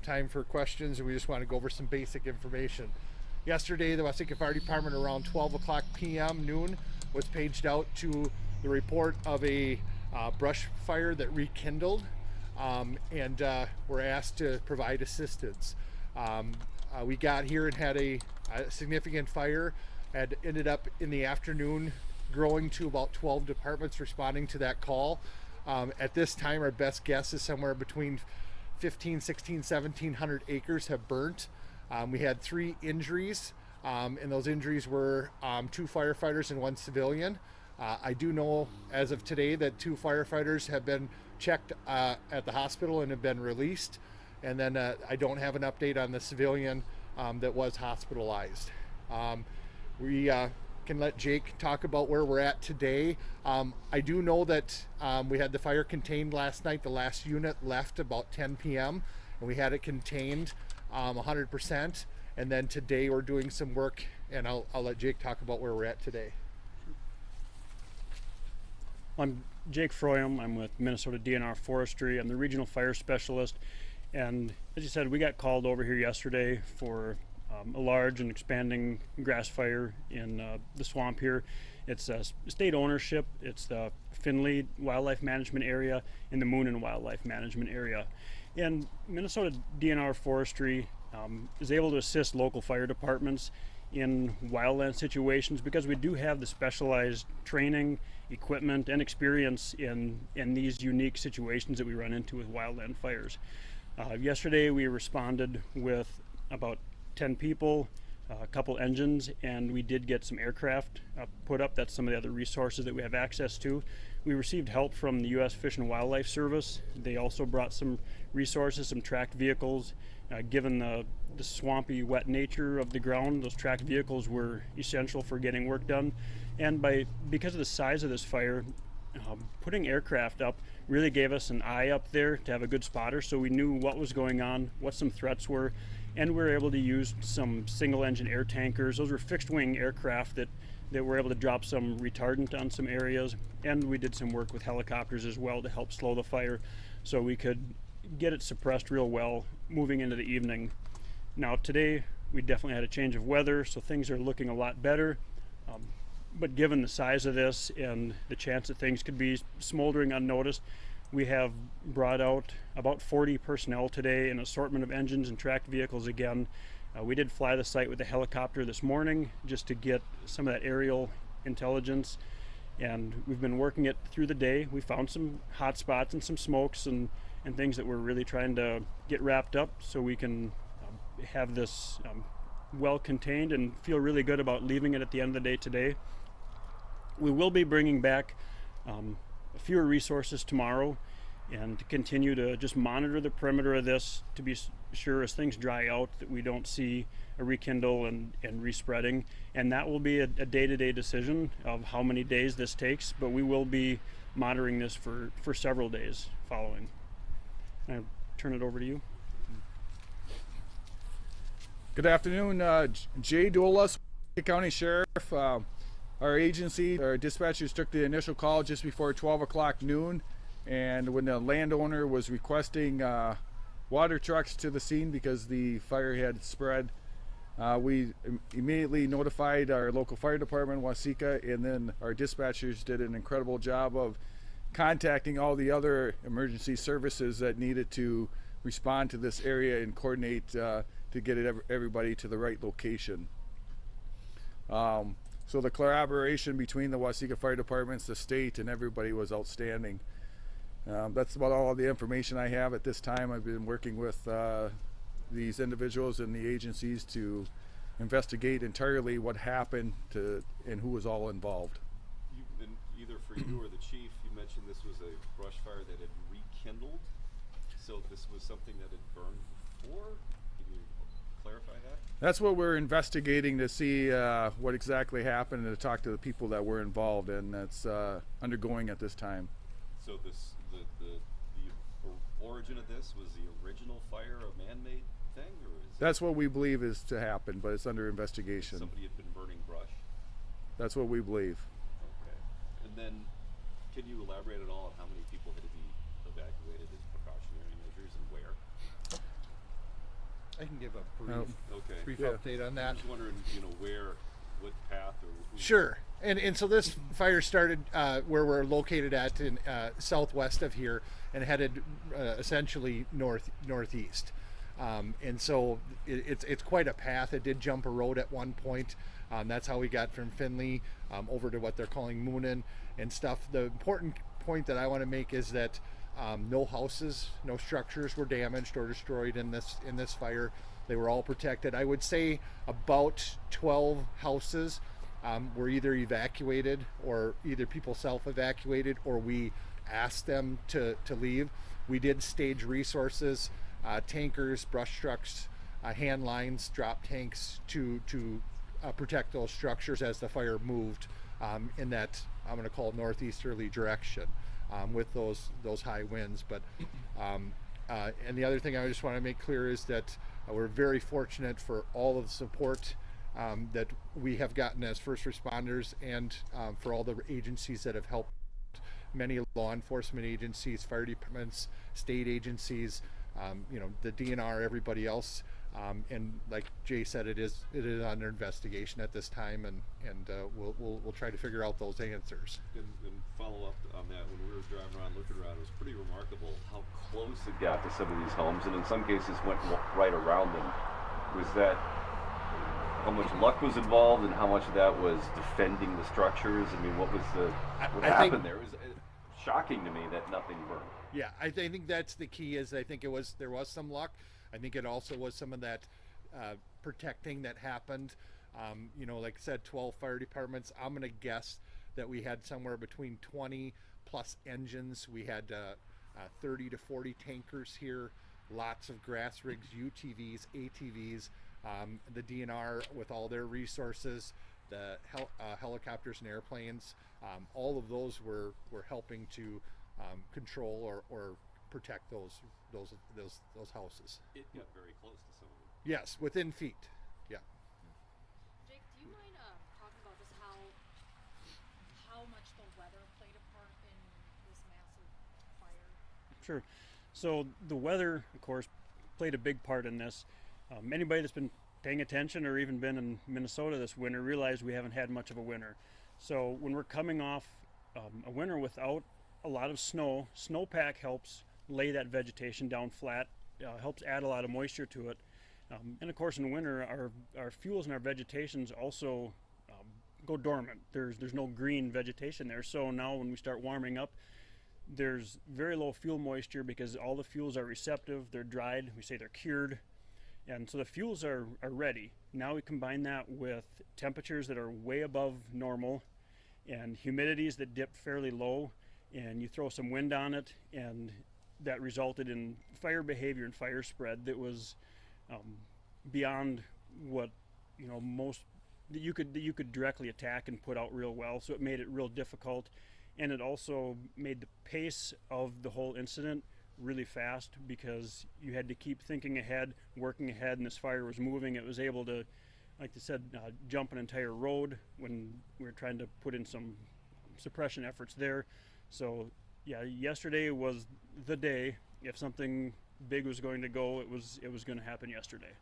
time for questions, and we just want to go over some basic information. Yesterday, the Waseca Fire Department around 12 o'clock p.m. noon was paged out to the report of a brush fire that rekindled, and were asked to provide assistance. We got here and had a significant fire. Had ended up in the afternoon growing to about 12 departments responding to that call. At this time, our best guess is somewhere between 15, 16, 1,700 acres have burnt. We had 3 injuries, and those injuries were 2 firefighters and 1 civilian. I do know as of today that 2 firefighters have been checked at the hospital and have been released. And then I don't have an update on the civilian that was hospitalized. We can let Jake talk about where we're at today. I do know that we had the fire contained last night. The last unit left about 10 p.m. and we had it contained 100%. And then today we're doing some work, and I'll let Jake talk about where we're at today. I'm Jake Froyum. I'm with Minnesota DNR Forestry. I'm the regional fire specialist. And as you said, we got called over here yesterday for a large and expanding grass fire in the swamp here. It's state ownership. It's the Finley Wildlife Management Area and the Moonen Wildlife Management Area. And Minnesota DNR Forestry is able to assist local fire departments in wildland situations because we do have the specialized training, equipment, and experience in these unique situations that we run into with wildland fires. Yesterday we responded with about 10 people, a couple engines, and we did get some aircraft put up. That's some of the other resources that we have access to. We received help from the U.S. Fish and Wildlife Service. They also brought some resources, some tracked vehicles. Given the swampy, wet nature of the ground, those tracked vehicles were essential for getting work done. And because of the size of this fire, putting aircraft up really gave us an eye up there to have a good spotter, so we knew what was going on, what some threats were, and we were able to use some single-engine air tankers. Those were fixed-wing aircraft that were able to drop some retardant on some areas, and we did some work with helicopters as well to help slow the fire so we could get it suppressed real well moving into the evening. Now today we definitely had a change of weather, so things are looking a lot better. But given the size of this and the chance that things could be smoldering unnoticed, we have brought out about 40 personnel today, an assortment of engines and tracked vehicles again. We did fly the site with a helicopter this morning just to get some of that aerial intelligence, and we've been working it through the day. We found some hot spots and some smokes and things that we're really trying to get wrapped up so we can have this well contained and feel really good about leaving it at the end of the day today. We will be bringing back fewer resources tomorrow and to continue to just monitor the perimeter of this to be sure as things dry out that we don't see a rekindle and respreading. And that will be a day-to-day decision of how many days this takes, but we will be monitoring this for several days following. I'll turn it over to you. Good afternoon, Jay Doulas, County Sheriff. Our agency, our dispatchers took the initial call just before 12 o'clock noon, and when the landowner was requesting water trucks to the scene because the fire had spread, we immediately notified our local fire department, Waseca, and then our dispatchers did an incredible job of contacting all the other emergency services that needed to respond to this area and coordinate to get everybody to the right location. So the collaboration between the Waseca Fire Departments, the state, and everybody was outstanding. That's about all of the information I have at this time. I've been working with these individuals and the agencies to investigate entirely what happened and who was all involved. You've been, either for you or the chief, you mentioned this was a brush fire that had rekindled. So this was something that had burned before? Can you clarify that? That's what we're investigating to see what exactly happened and to talk to the people that were involved, and that's undergoing at this time. So the origin of this was the original fire a man-made thing, or is that's what we believe is to happen, but it's under investigation. somebody had been burning brush? That's what we believe. Okay. And then, can you elaborate at all on how many people had to be evacuated as precautionary measures and where? give a brief, Okay. brief Yeah. update on I that. was wondering, what path or who. Sure. And so this fire started where we're located at in southwest of here and headed essentially northeast. And so it's quite a path. It did jump a road at one point. That's how we got from Finley over to what they're calling Moonin and stuff. The important point that I want to make is that no houses, no structures were damaged or destroyed in this fire. They were all protected. I would say about 12 houses were either evacuated or either people self-evacuated or we asked them to leave. We did stage resources, tankers, brush trucks, hand lines, drop tanks to protect those structures as the fire moved in that I'm going to call northeasterly direction with those high winds. But and the other thing I just want to make clear is that we're very fortunate for all of the support that we have gotten as first responders and for all the agencies that have helped. Many law enforcement agencies, fire departments, state agencies, the DNR, everybody else. And like Jay said, it is under investigation at this time, and we'll try to figure out those answers. And follow up on that, when we were driving around, looking around, it was pretty remarkable how close it got to some of these homes, and in some cases went right around them. Was that how much luck was involved, and how much of that was defending the structures? I mean, what happened there? It was shocking to me that nothing burned. Yeah, I think that's the key. Is I think there was some luck. I think it also was some of that protecting that happened. Like I said, 12 fire departments. I'm gonna guess that we had somewhere between 20 plus engines. We had 30 to 40 tankers here, lots of grass rigs, UTVs, ATVs, the DNR with all their resources, the helicopters and airplanes. All of those were helping to control or protect those houses. It got very close to some of them. Yes, within feet. Yeah. Jake, do you mind talking about just how much the weather played a part in this massive fire? Sure. So the weather, of course, played a big part in this. Anybody that's been paying attention or even been in Minnesota this winter realize we haven't had much of a winter. So when we're coming off a winter without a lot of snow, snowpack helps lay that vegetation down flat, helps add a lot of moisture to it. And of course in winter our fuels and our vegetations also go dormant. There's no green vegetation there. So now when we start warming up, there's very low fuel moisture because all the fuels are receptive, they're dried, we say they're cured. And so the fuels are ready. Now we combine that with temperatures that are way above normal and humidities that dip fairly low, and you throw some wind on it, and that resulted in fire behavior and fire spread that was beyond what most that you could directly attack and put out real well. So it made it real difficult, and it also made the pace of the whole incident really fast because you had to keep thinking ahead, working ahead, and this fire was moving. It was able to, like I said, jump an entire road when we were trying to put in some suppression efforts there. So yeah, yesterday was the day. If something big was going to go, it was going to happen yesterday.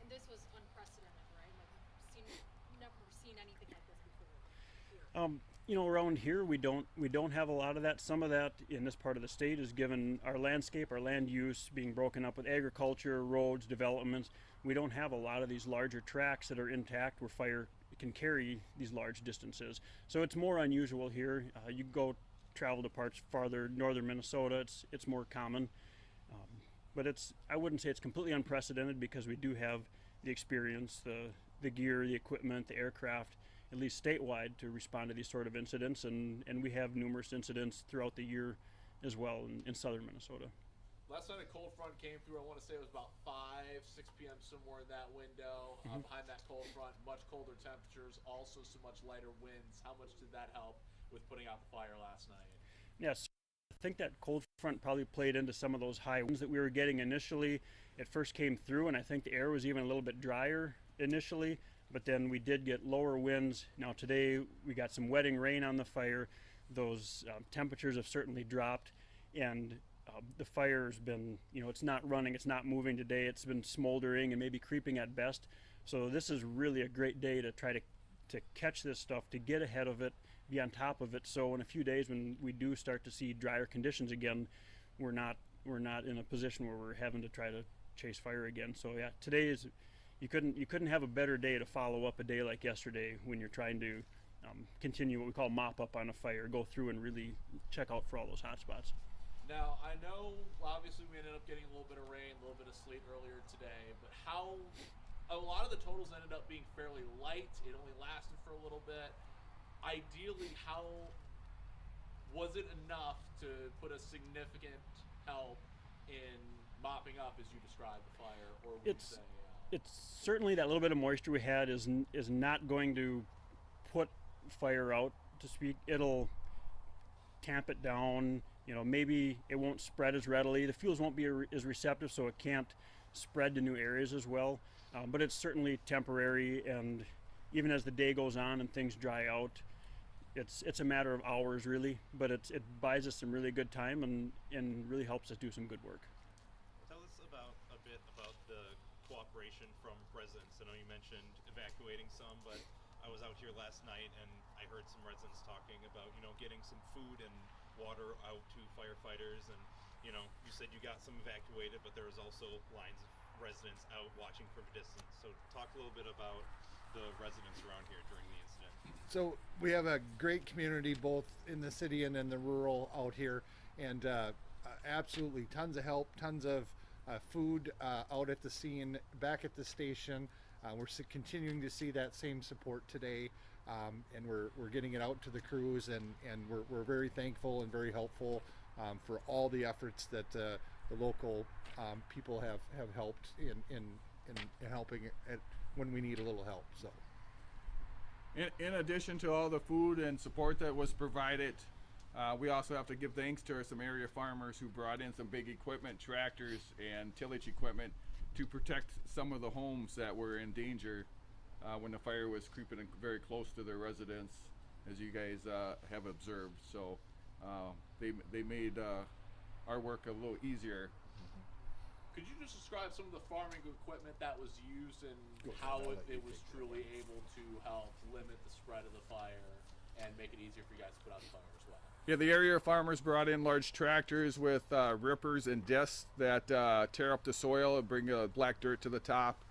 And this was unprecedented, right? Like you've never seen anything like this before here. Around here we don't have a lot of that. Some of that in this part of the state is given our landscape, our land use being broken up with agriculture, roads, developments. We don't have a lot of these larger tracts that are intact where fire can carry these large distances. So it's more unusual here. You go travel to parts farther northern Minnesota, it's more common. But I wouldn't say it's completely unprecedented because we do have the experience, the gear, the equipment, the aircraft, at least statewide, to respond to these sort of incidents, and we have numerous incidents throughout the year as well in southern Minnesota. Last night a cold front came through. I want to say it was about 6 p.m. somewhere in that window. Behind that cold front, much colder temperatures, also so much lighter winds. How much did that help with putting out the fire last night? Yes, I think that cold front probably played into some of those high winds that we were getting initially. It first came through, and I think the air was even a little bit drier initially, but then we did get lower winds. Now today we got some wetting rain on the fire. Those temperatures have certainly dropped, and The fire's been, it's not running, it's not moving today. It's been smoldering and maybe creeping at best. So this is really a great day to try to catch this stuff, to get ahead of it, be on top of it. So in a few days, when we do start to see drier conditions again, we're not in a position where we're having to try to chase fire again. So yeah, today is, you couldn't have a better day to follow up a day like yesterday when you're trying to continue what we call mop up on a fire, go through and really check out for all those hot spots. Now, I know obviously we ended up getting a little bit of rain, a little bit of sleet earlier today, but how a lot of the totals ended up being fairly light. It only lasted for a little bit. Ideally, how was it enough to put a significant help in mopping up, as you described, the fire? Or would you say, It's certainly that little bit of moisture we had is not going to put fire out, to speak. It'll tamp it down. Maybe it won't spread as readily. The fuels won't be as receptive, so it can't spread to new areas as well. But it's certainly temporary, and even as the day goes on and things dry out, it's a matter of hours really. But it buys us some really good time and really helps us do some good work. Tell us a bit about the cooperation from residents. I know you mentioned evacuating some, but I was out here last night and I heard some residents talking about, getting some food and water out to firefighters, and you said you got some evacuated, but there was also lines of residents out watching from a distance. So talk a little bit about the residents around here during the incident. So we have a great community both in the city and in the rural out here, and absolutely tons of help, tons of food out at the scene, back at the station. We're continuing to see that same support today, and we're getting it out to the crews, and we're very thankful and very helpful for all the efforts that the local people have helped in helping it when we need a little help. So, In addition to all the food and support that was provided, we also have to give thanks to some area farmers who brought in some big equipment, tractors and tillage equipment, to protect some of the homes that were in danger when the fire was creeping very close to their residence, as you guys have observed. So they made our work a little easier. could you just describe some of the farming equipment that was used and how it was truly able to help limit the spread of the fire and make it easier for you guys to put out the fire as well? Yeah, the area farmers brought in large tractors with rippers and discs that tear up the soil and bring black dirt to the top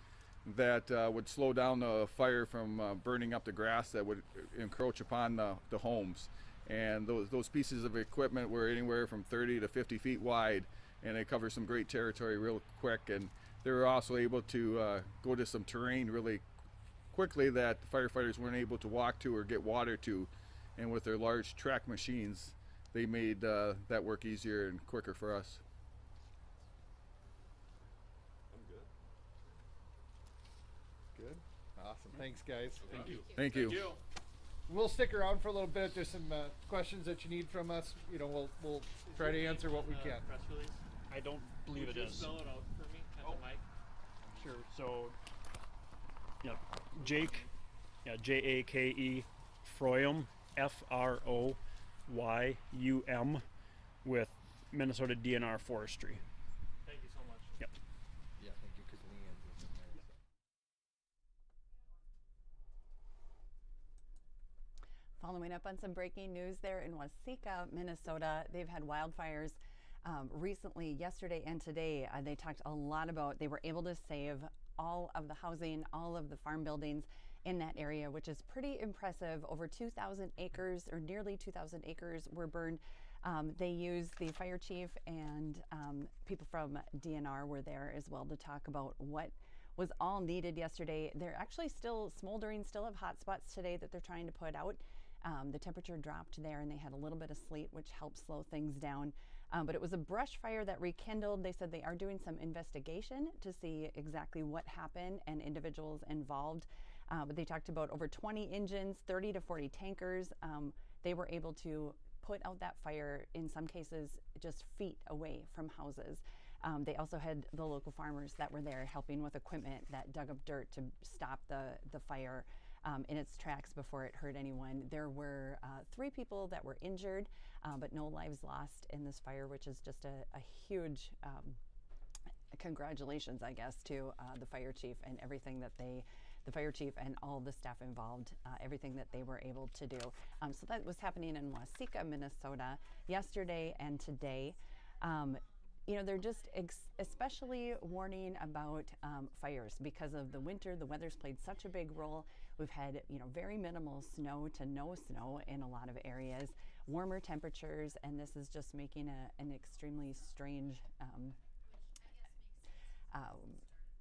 that would slow down the fire from burning up the grass that would encroach upon the homes. And those pieces of equipment were anywhere from 30 to 50 feet wide, and they cover some great territory real quick. And they were also able to go to some terrain really quickly that the firefighters weren't able to walk to or get water to. And with their large track machines, they made that work easier and quicker for us. I'm good. good, awesome. Thanks, guys. Thank you. Thank you. Thank you. We'll stick around for a little bit. There's some questions that you need from us. We'll try to answer what we can. Press release. I don't believe Would it you is. spell it out for me at the mic? Sure. So, yeah, Jake, Jake Froyum, Froyum, with Minnesota DNR Forestry. Thank you so much. Yep. Yeah, thank you, because Leanne was in there. Following up on some breaking news there in Waseca, Minnesota, they've had wildfires recently, yesterday and today. They talked a lot about they were able to save all of the housing, all of the farm buildings in that area, which is pretty impressive. Over 2,000 acres, or nearly 2,000 acres, were burned. They used the fire chief and people from DNR were there as well to talk about what was all needed yesterday. They're actually still smoldering, still have hot spots today that they're trying to put out. The temperature dropped there and they had a little bit of sleet, which helped slow things down. But it was a brush fire that rekindled. They said they are doing some investigation to see exactly what happened and individuals involved. But they talked about over 20 engines, 30 to 40 tankers. They were able to put out that fire, in some cases, just feet away from houses. They also had the local farmers that were there helping with equipment that dug up dirt to stop the fire. in its tracks before it hurt anyone. There were 3 people that were injured, but no lives lost in this fire, which is just a huge congratulations, I guess, to the fire chief and everything that the fire chief and all the staff involved, everything that they were able to do. So that was happening in Waseca, Minnesota, yesterday and today. You know, they're just especially warning about fires because of the winter. The weather's played such a big role. We've had, you know, very minimal snow to no snow in a lot of areas, warmer temperatures, and this is just making an extremely strange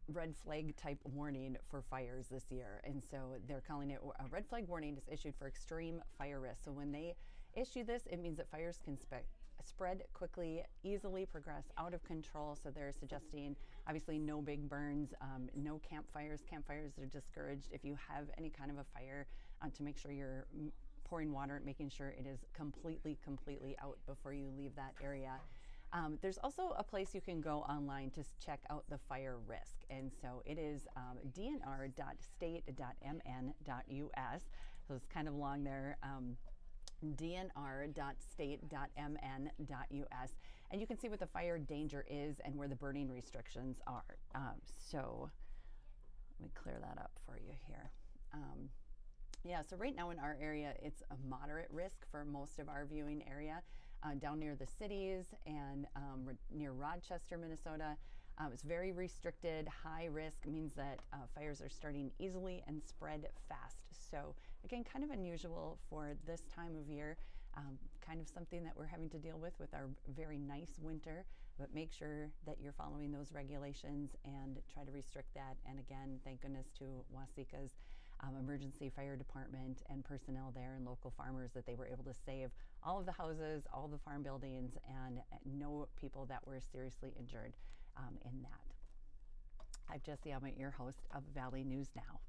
red flag type warning for fires this year. And so they're calling it a red flag warning is issued for extreme fire risk. So when they issue this, it means that fires can spread quickly, easily progress out of control. So they're suggesting obviously no big burns, no campfires. Campfires are discouraged. If you have any kind of a fire, to make sure you're pouring water, making sure it is completely out before you leave that area. There's also a place you can go online to check out the fire risk. And so it is dnr.state.mn.us. So it's kind of long there. dnr.state.mn.us. And you can see what the fire danger is and where the burning restrictions are. So let me clear that up for you here. Yeah, so right now in our area, it's a moderate risk for most of our viewing area. Down near the cities and near Rochester, Minnesota, it's very restricted. High risk means that fires are starting easily and spread fast. So again, kind of unusual for this time of year, kind of something that we're having to deal with our very nice winter, but make sure that you're following those regulations and try to restrict that. And again, thank goodness to Waseca's emergency fire department and personnel there and local farmers that they were able to save all of the houses, all the farm buildings, and no people that were seriously injured in that. I'm Jessie Elmett, your host of Valley News Now.